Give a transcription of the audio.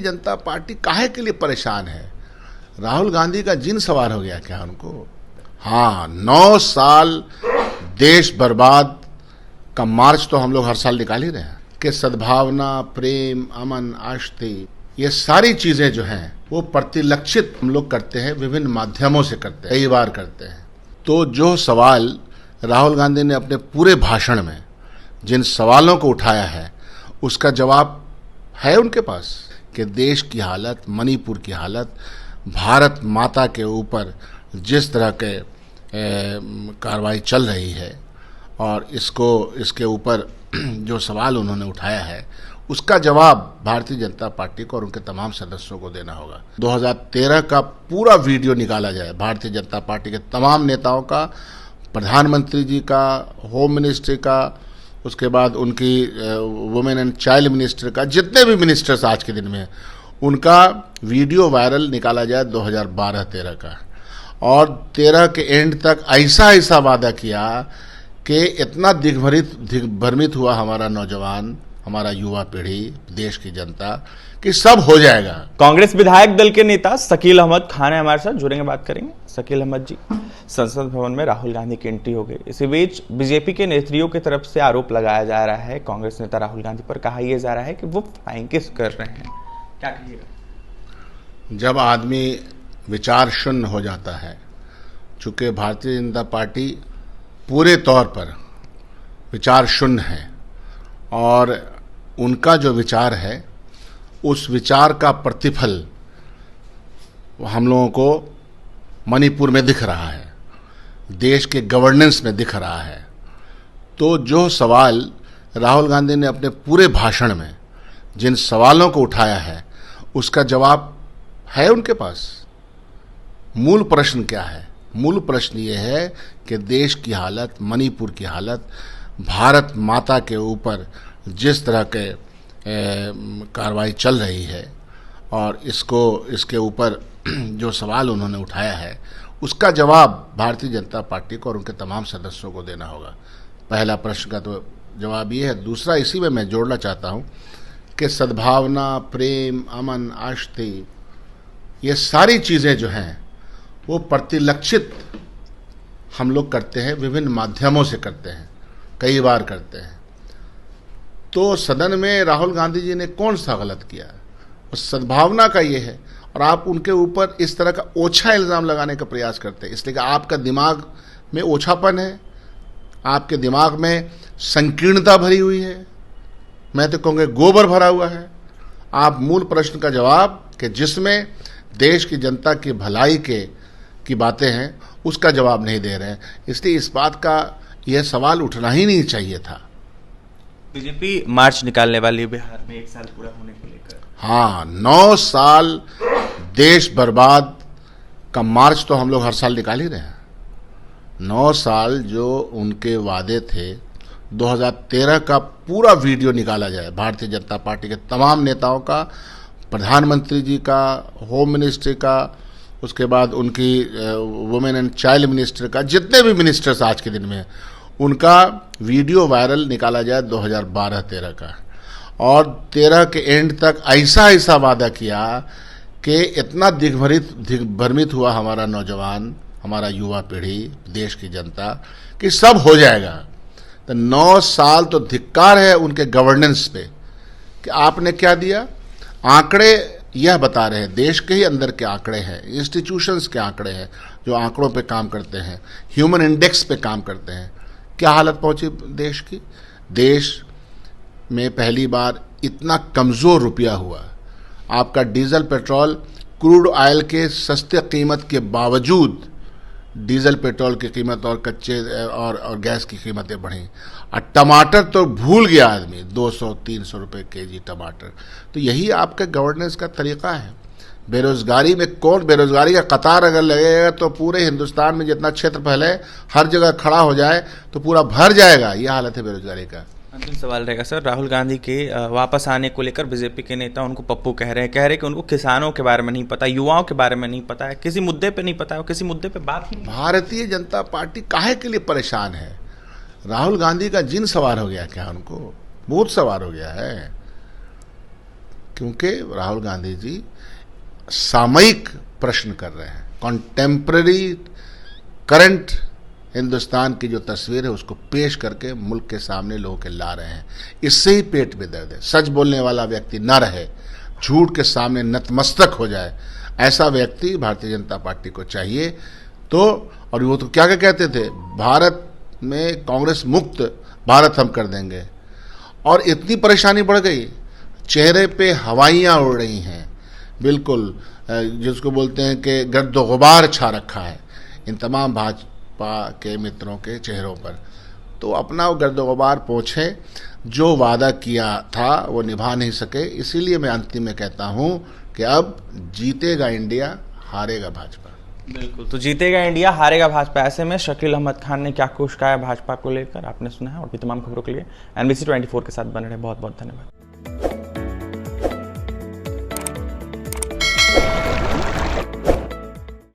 जनता party काहे के लिए परेशान है? राहुल गांधी का जिन सवार हो गया क्या उनको? हाँ, 9 साल देश बर्बाद का मार्च तो हम लोग हर साल निकाल ही रहे हैं कि सद्भावना, प्रेम, अमन, आस्था, ये सारी चीजें जो हैं वो प्रतिलक्षित हम लोग करते हैं, विभिन्न माध्यमों से करते हैं, कई बार करते हैं। तो जो सवाल राहुल गांधी ने अपने पूरे भाषण में जिन सवालों को उठाया है उसका जवाब है उनके पास कि देश की हालत, मणिपुर की हालत, भारत माता के ऊपर जिस तरह के कार्रवाई चल रही है और इसके ऊपर जो सवाल उन्होंने उठाया है उसका जवाब भारतीय जनता पार्टी को और उनके तमाम सदस्यों को देना होगा। 2013 का पूरा वीडियो निकाला जाए भारतीय जनता पार्टी के तमाम नेताओं का, प्रधानमंत्री जी का, होम मिनिस्ट्री का, उसके बाद उनकी वुमेन एंड चाइल्ड मिनिस्टर का, जितने भी मिनिस्टर्स आज के दिन में उनका वीडियो वायरल निकाला जाए 2012-13 का, और 13 के एंड तक ऐसा वादा किया कि इतना दिग्भ्रमित हुआ हमारा नौजवान, हमारा युवा पीढ़ी, देश की जनता कि सब हो जाएगा। कांग्रेस विधायक दल के नेता शकील अहमद खान है हमारे साथ, जुड़ेंगे, बात करेंगे। शकील अहमद जी, संसद भवन में राहुल गांधी की एंट्री हो गई। इसी बीच बीजेपी के नेत्रियों की तरफ से आरोप लगाया जा रहा है कांग्रेस नेता राहुल गांधी पर, कहा यह जा रहा है कि वो फ्लाइंग किस कर रहे हैं, क्या कहिएगा? जब आदमी विचार शून्य हो जाता है, चूंकि भारतीय जनता पार्टी पूरे तौर पर विचार शून्य है और उनका जो विचार है उस विचार का प्रतिफल हम लोगों को मणिपुर में दिख रहा है, देश के गवर्नेंस में दिख रहा है। तो जो सवाल राहुल गांधी ने अपने पूरे भाषण में जिन सवालों को उठाया है उसका जवाब है उनके पास। मूल प्रश्न क्या है? मूल प्रश्न ये है कि देश की हालत, मणिपुर की हालत, भारत माता के ऊपर जिस तरह के कार्रवाई चल रही है और इसके ऊपर जो सवाल उन्होंने उठाया है उसका जवाब भारतीय जनता पार्टी को और उनके तमाम सदस्यों को देना होगा। पहला प्रश्न का तो जवाब ये है। दूसरा, इसी में मैं जोड़ना चाहता हूँ कि सद्भावना, प्रेम, अमन, आस्था, ये सारी चीज़ें जो हैं वो प्रतिलक्षित हम लोग करते हैं, विभिन्न माध्यमों से करते हैं, कई बार करते हैं। तो सदन में राहुल गांधी जी ने कौन सा गलत किया? उस सद्भावना का ये है, और आप उनके ऊपर इस तरह का ओछा इल्ज़ाम लगाने का प्रयास करते हैं, इसलिए कि आपका दिमाग में ओछापन है, आपके दिमाग में संकीर्णता भरी हुई है, मैं तो कहूँगा गोबर भरा हुआ है। आप मूल प्रश्न का जवाब कि जिसमें देश की जनता की भलाई की बातें हैं उसका जवाब नहीं दे रहे हैं, इसलिए इस बात का यह सवाल उठना ही नहीं चाहिए था। बीजेपी मार्च निकालने वाली बिहार में 1 साल पूरा होने को लेकर। हाँ, 9 साल देश बर्बाद का मार्च तो हम लोग हर साल निकाल ही रहे हैं। 9 साल जो उनके वादे थे, 2013 का पूरा वीडियो निकाला जाए भारतीय जनता पार्टी के तमाम नेताओं का, प्रधानमंत्री जी का, होम मिनिस्ट्री का, उसके बाद उनकी वुमेन एंड चाइल्ड मिनिस्टर का, जितने भी मिनिस्टर्स आज के दिन में उनका वीडियो वायरल निकाला जाए 2012-13 का, और 13 के एंड तक ऐसा वादा किया कि इतना दिग्भ्रमित हुआ हमारा नौजवान, हमारा युवा पीढ़ी, देश की जनता कि सब हो जाएगा। तो 9 साल तो धिक्कार है उनके गवर्नेंस पे कि आपने क्या दिया। आंकड़े यह बता रहे हैं, देश के ही अंदर के आंकड़े हैं, इंस्टीट्यूशंस के आंकड़े हैं जो आंकड़ों पे काम करते हैं, ह्यूमन इंडेक्स पे काम करते हैं। क्या हालत पहुंची देश की? देश में पहली बार इतना कमज़ोर रुपया हुआ। आपका डीजल, पेट्रोल, क्रूड ऑयल के सस्ते कीमत के बावजूद डीजल, पेट्रोल की कीमत और कच्चे और गैस की कीमतें बढ़ी, और टमाटर तो भूल गया आदमी, 200-300 रुपये केजी टमाटर। तो यही आपका गवर्नेंस का तरीका है। बेरोजगारी में बेरोजगारी का कतार अगर लगेगा तो पूरे हिंदुस्तान में जितना क्षेत्रफल है हर जगह खड़ा हो जाए तो पूरा भर जाएगा। यह हालत है बेरोजगारी का। अंतिम सवाल रहेगा सर, राहुल गांधी के वापस आने को लेकर बीजेपी के नेता उनको पप्पू कह रहे हैं कि उनको किसानों के बारे में नहीं पता, युवाओं के बारे में नहीं पता है, किसी मुद्दे पे नहीं पता है, किसी मुद्दे पे बात नहीं। भारतीय जनता पार्टी काहे के लिए परेशान है? राहुल गांधी का जिन सवार हो गया क्या उनको? भूत सवार हो गया है। क्योंकि राहुल गांधी जी सामयिक प्रश्न कर रहे हैं, कॉन्टेम्पररी करंट हिंदुस्तान की जो तस्वीर है उसको पेश करके मुल्क के सामने लोगों के ला रहे हैं। इससे ही पेट में दर्द है। सच बोलने वाला व्यक्ति न रहे, झूठ के सामने नतमस्तक हो जाए, ऐसा व्यक्ति भारतीय जनता पार्टी को चाहिए। तो और वो तो क्या क्या कहते थे, भारत में कांग्रेस मुक्त भारत हम कर देंगे, और इतनी परेशानी बढ़ गई, चेहरे पे हवाइयाँ उड़ रही हैं, बिल्कुल जिसको बोलते हैं कि गर्द गुबार छा रखा है इन तमाम भाजपा के मित्रों के चेहरों पर। तो अपना वो गर्द गुबार पोंछे, जो वादा किया था वो निभा नहीं सके। इसीलिए मैं अंतिम में कहता हूं कि अब जीतेगा इंडिया, हारेगा भाजपा। बिल्कुल, तो जीतेगा इंडिया, हारेगा भाजपा। ऐसे में शकील अहमद खान ने क्या कुछ कहा है भाजपा को लेकर, आपने सुना है। और भी तमाम खबरों के लिए NBC 24 के साथ बने रहे। बहुत बहुत धन्यवाद।